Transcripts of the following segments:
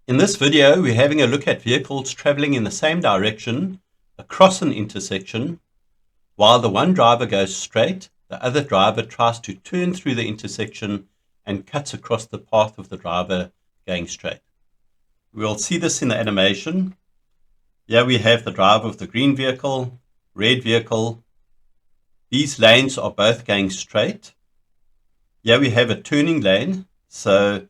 In this video, we're having a look at vehicles traveling in the same direction across an intersection. While the one driver goes straight, the other driver tries to turn through the intersection and cuts across the path of the driver going straight. We'll see this in the animation. Here we have the driver of the green vehicle, red vehicle. These lanes are both going straight. Here we have a turning lane, so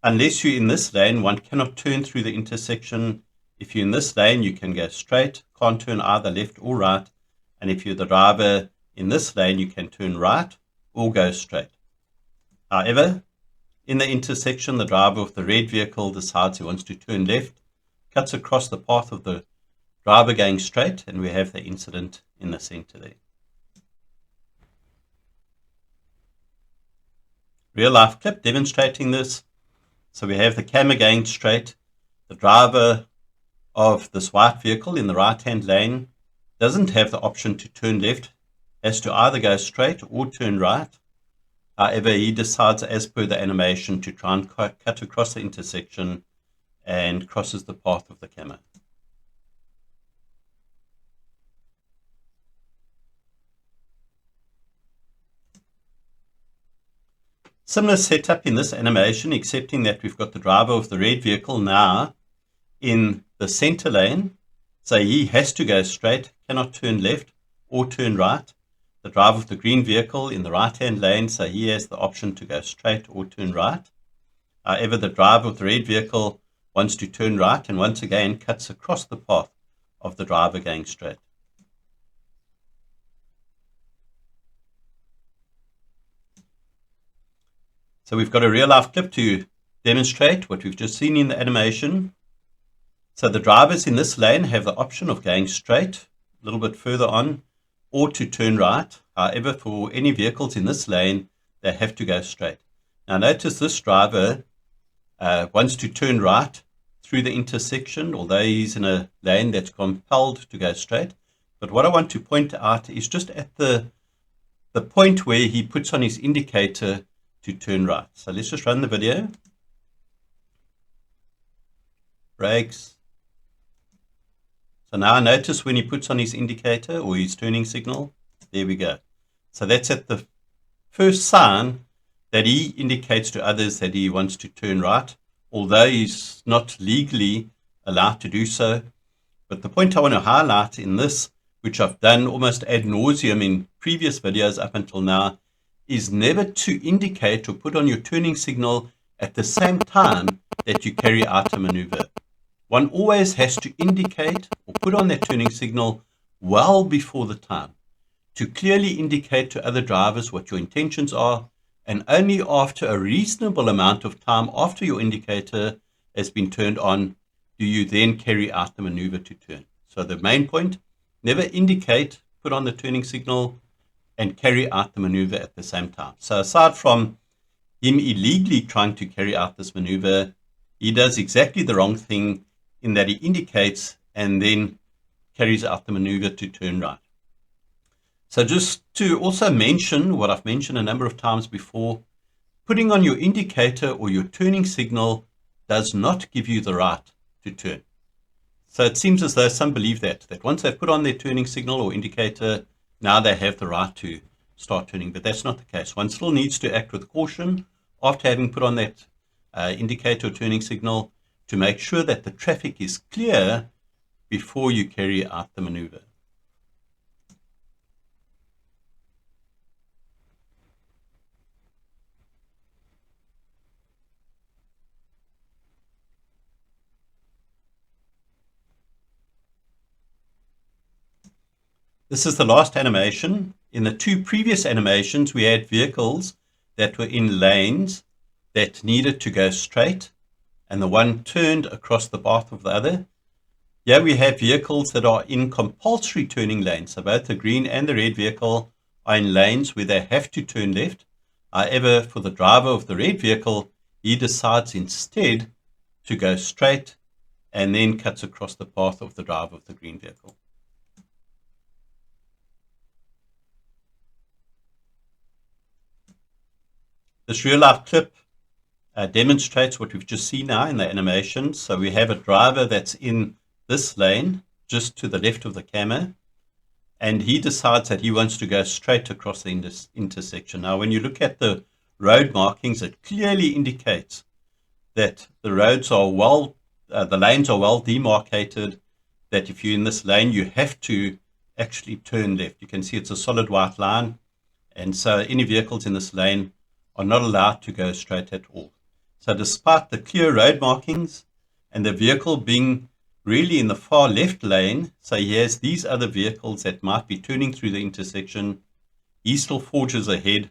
unless you're in this lane, one cannot turn through the intersection. If you're in this lane, you can go straight, can't turn either left or right. And if you're the driver in this lane, you can turn right or go straight. However, in the intersection, the driver of the red vehicle decides he wants to turn left, cuts across the path of the driver going straight, and we have the incident in the center there. Real life clip demonstrating this. So we have the camera going straight. The driver of this white vehicle in the right-hand lane doesn't have the option to turn left, has to either go straight or turn right. However, he decides, as per the animation, to try and cut across the intersection and crosses the path of the camera. Similar setup in this animation, excepting that we've got the driver of the red vehicle now in the center lane. So he has to go straight, cannot turn left or turn right. The driver of the green vehicle in the right-hand lane, so he has the option to go straight or turn right. However, the driver of the red vehicle wants to turn right and once again cuts across the path of the driver going straight. So we've got a real-life clip to demonstrate what we've just seen in the animation. So the drivers in this lane have the option of going straight a little bit further on or to turn right. However, for any vehicles in this lane, they have to go straight. Now notice this driver wants to turn right through the intersection, although he's in a lane that's compelled to go straight. But what I want to point out is just at the point where he puts on his indicator to turn right. So let's just run the video. Brakes. So now notice when he puts on his indicator or his turning signal, there we go. So that's at the first sign that he indicates to others that he wants to turn right, although he's not legally allowed to do so. But the point I want to highlight in this, which I've done almost ad nauseum in previous videos up until now, is never to indicate or put on your turning signal at the same time that you carry out a maneuver. One always has to indicate or put on that turning signal well before the time to clearly indicate to other drivers what your intentions are, and only after a reasonable amount of time after your indicator has been turned on do you then carry out the maneuver to turn. So the main point, never indicate, put on the turning signal, and carry out the maneuver at the same time. So aside from him illegally trying to carry out this maneuver, he does exactly the wrong thing in that he indicates and then carries out the maneuver to turn right. So just to also mention what I've mentioned a number of times before, putting on your indicator or your turning signal does not give you the right to turn. So it seems as though some believe that once they've put on their turning signal or indicator, now they have the right to start turning, but that's not the case. One still needs to act with caution after having put on that indicator or turning signal to make sure that the traffic is clear before you carry out the maneuver. This is the last animation. In the two previous animations, we had vehicles that were in lanes that needed to go straight, and the one turned across the path of the other. Here we have vehicles that are in compulsory turning lanes. So both the green and the red vehicle are in lanes where they have to turn left. However, for the driver of the red vehicle, he decides instead to go straight and then cuts across the path of the driver of the green vehicle. This real life clip demonstrates what we've just seen now in the animation. So we have a driver that's in this lane, just to the left of the camera, and he decides that he wants to go straight across the intersection. Now, when you look at the road markings, it clearly indicates that the roads are the lanes are well demarcated, that if you're in this lane, you have to actually turn left. You can see it's a solid white line, and so any vehicles in this lane are not allowed to go straight at all. So despite the clear road markings and the vehicle being really in the far left lane, so he has these other vehicles that might be turning through the intersection, he still forges ahead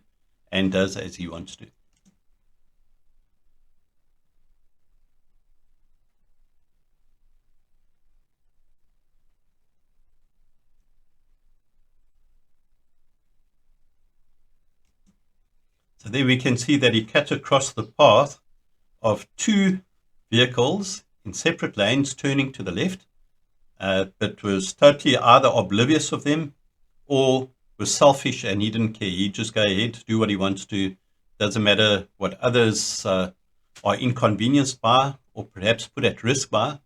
and does as he wants to. So there we can see that he cut across the path of two vehicles in separate lanes turning to the left, but was totally either oblivious of them or was selfish and he didn't care. He'd just go ahead, do what he wants to. Doesn't matter what others are inconvenienced by or perhaps put at risk by,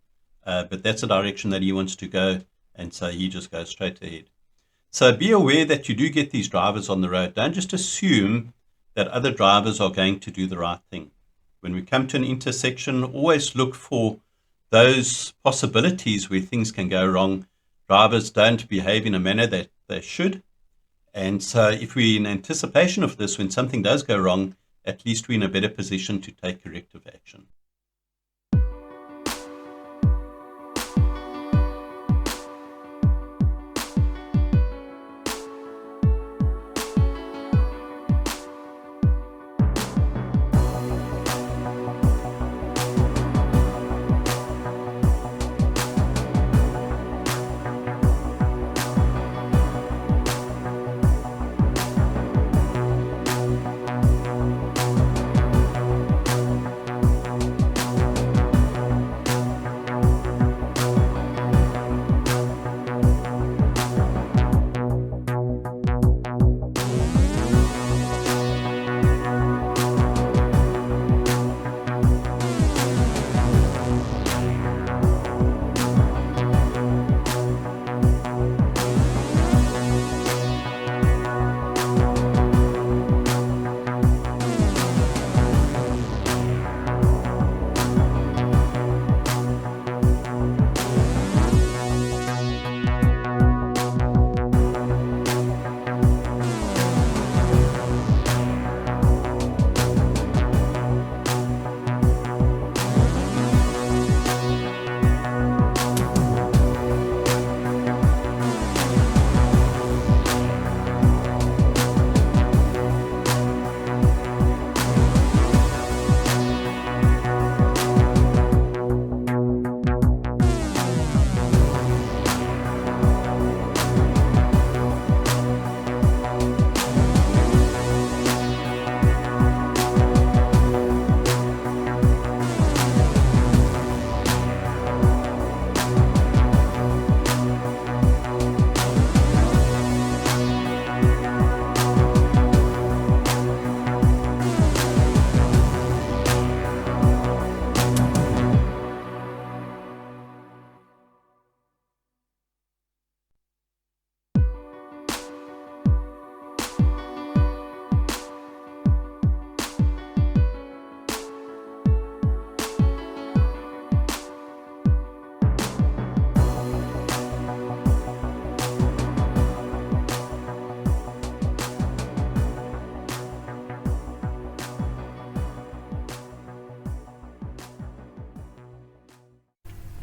but that's the direction that he wants to go, and so he just goes straight ahead. So be aware that you do get these drivers on the road. Don't just assume that other drivers are going to do the right thing. When we come to an intersection, always look for those possibilities where things can go wrong. Drivers don't behave in a manner that they should. And so if we're in anticipation of this, when something does go wrong, at least we're in a better position to take corrective action.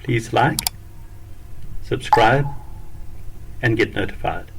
Please like, subscribe, and get notified.